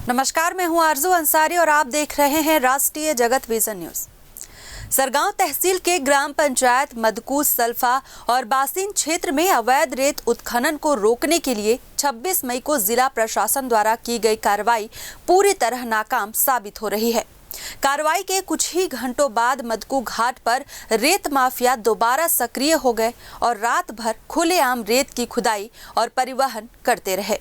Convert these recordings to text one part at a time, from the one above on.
नमस्कार, मैं हूं आरजू अंसारी और आप देख रहे हैं राष्ट्रीय जगत विजन न्यूज। सरगांव तहसील के ग्राम पंचायत मदकूस सल्फा और बासिन क्षेत्र में अवैध रेत उत्खनन को रोकने के लिए 26 मई को जिला प्रशासन द्वारा की गई कार्रवाई पूरी तरह नाकाम साबित हो रही है। कार्रवाई के कुछ ही घंटों बाद मदकू घाट पर रेत माफिया दोबारा सक्रिय हो गए और रात भर खुलेआम रेत की खुदाई और परिवहन करते रहे।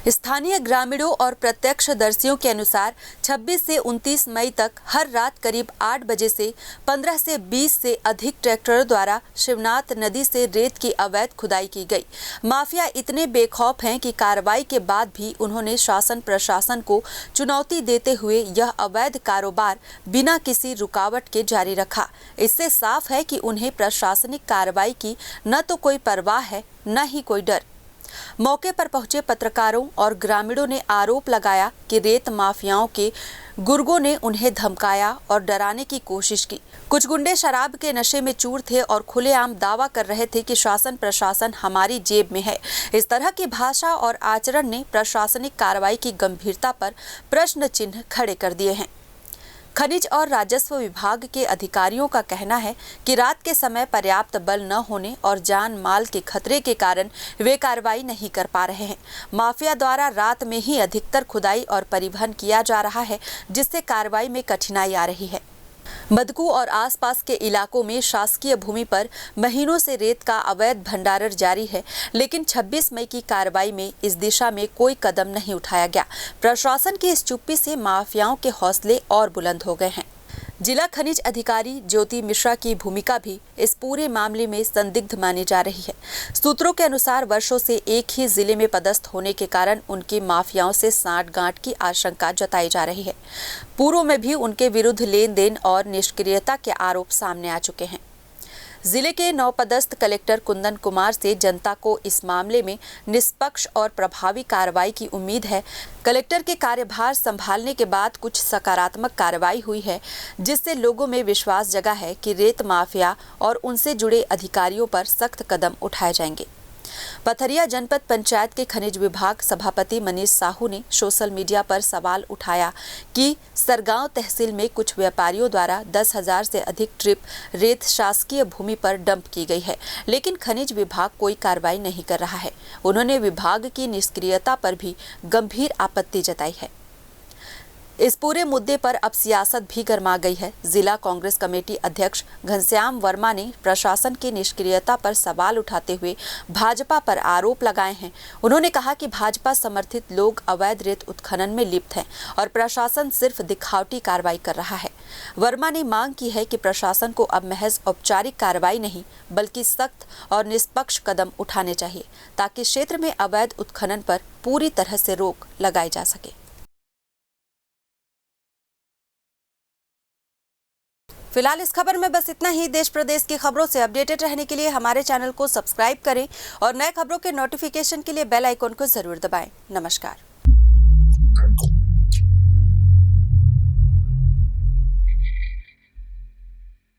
स्थानीय ग्रामीणों और प्रत्यक्षदर्शियों के अनुसार 26 से 29 मई तक हर रात करीब 8 बजे से 15 से 20 से अधिक ट्रैक्टरों द्वारा शिवनाथ नदी से रेत की अवैध खुदाई की गई। माफिया इतने बेखौफ हैं कि कार्रवाई के बाद भी उन्होंने शासन प्रशासन को चुनौती देते हुए यह अवैध कारोबार बिना किसी रुकावट के जारी रखा। इससे साफ है कि उन्हें प्रशासनिक कार्रवाई की न तो कोई परवाह है, न ही कोई डर। मौके पर पहुंचे पत्रकारों और ग्रामीणों ने आरोप लगाया कि रेत माफियाओं के गुर्गों ने उन्हें धमकाया और डराने की कोशिश की। कुछ गुंडे शराब के नशे में चूर थे और खुलेआम दावा कर रहे थे कि शासन प्रशासन हमारी जेब में है। इस तरह की भाषा और आचरण ने प्रशासनिक कार्रवाई की गंभीरता पर प्रश्न चिन्ह खड़े कर दिए हैं। खनिज और राजस्व विभाग के अधिकारियों का कहना है कि रात के समय पर्याप्त बल न होने और जान माल के खतरे के कारण वे कार्रवाई नहीं कर पा रहे हैं। माफिया द्वारा रात में ही अधिकतर खुदाई और परिवहन किया जा रहा है, जिससे कार्रवाई में कठिनाई आ रही है। मदकू और आसपास के इलाकों में शासकीय भूमि पर महीनों से रेत का अवैध भंडारण जारी है, लेकिन 26 मई की कार्रवाई में इस दिशा में कोई कदम नहीं उठाया गया। प्रशासन की इस चुप्पी से माफियाओं के हौसले और बुलंद हो गए हैं। जिला खनिज अधिकारी ज्योति मिश्रा की भूमिका भी इस पूरे मामले में संदिग्ध मानी जा रही है। सूत्रों के अनुसार वर्षों से एक ही जिले में पदस्थ होने के कारण उनकी माफियाओं से सांठ-गांठ की आशंका जताई जा रही है। पूर्व में भी उनके विरुद्ध लेन देन और निष्क्रियता के आरोप सामने आ चुके हैं। जिले के नवपदस्थ कलेक्टर कुंदन कुमार से जनता को इस मामले में निष्पक्ष और प्रभावी कार्रवाई की उम्मीद है। कलेक्टर के कार्यभार संभालने के बाद कुछ सकारात्मक कार्रवाई हुई है, जिससे लोगों में विश्वास जगा है कि रेत माफिया और उनसे जुड़े अधिकारियों पर सख्त कदम उठाए जाएंगे। पथरिया जनपद पंचायत के खनिज विभाग सभापति मनीष साहू ने सोशल मीडिया पर सवाल उठाया कि सरगांव तहसील में कुछ व्यापारियों द्वारा 10,000 से अधिक ट्रिप रेत शासकीय भूमि पर डंप की गई है, लेकिन खनिज विभाग कोई कार्रवाई नहीं कर रहा है। उन्होंने विभाग की निष्क्रियता पर भी गंभीर आपत्ति जताई है। इस पूरे मुद्दे पर अब सियासत भी गर्मा गई है। जिला कांग्रेस कमेटी अध्यक्ष घनश्याम वर्मा ने प्रशासन की निष्क्रियता पर सवाल उठाते हुए भाजपा पर आरोप लगाए हैं। उन्होंने कहा कि भाजपा समर्थित लोग अवैध रेत उत्खनन में लिप्त हैं और प्रशासन सिर्फ दिखावटी कार्रवाई कर रहा है। वर्मा ने मांग की है कि प्रशासन को अब महज औपचारिक कार्रवाई नहीं, बल्कि सख्त और निष्पक्ष कदम उठाने चाहिए, ताकि क्षेत्र में अवैध उत्खनन पर पूरी तरह से रोक लगाई जा सके। फिलहाल इस खबर में बस इतना ही। देश प्रदेश की खबरों से अपडेटेड रहने के लिए हमारे चैनल को सब्सक्राइब करें और नए खबरों के नोटिफिकेशन के लिए बेल आइकॉन को जरूर दबाएं। नमस्कार।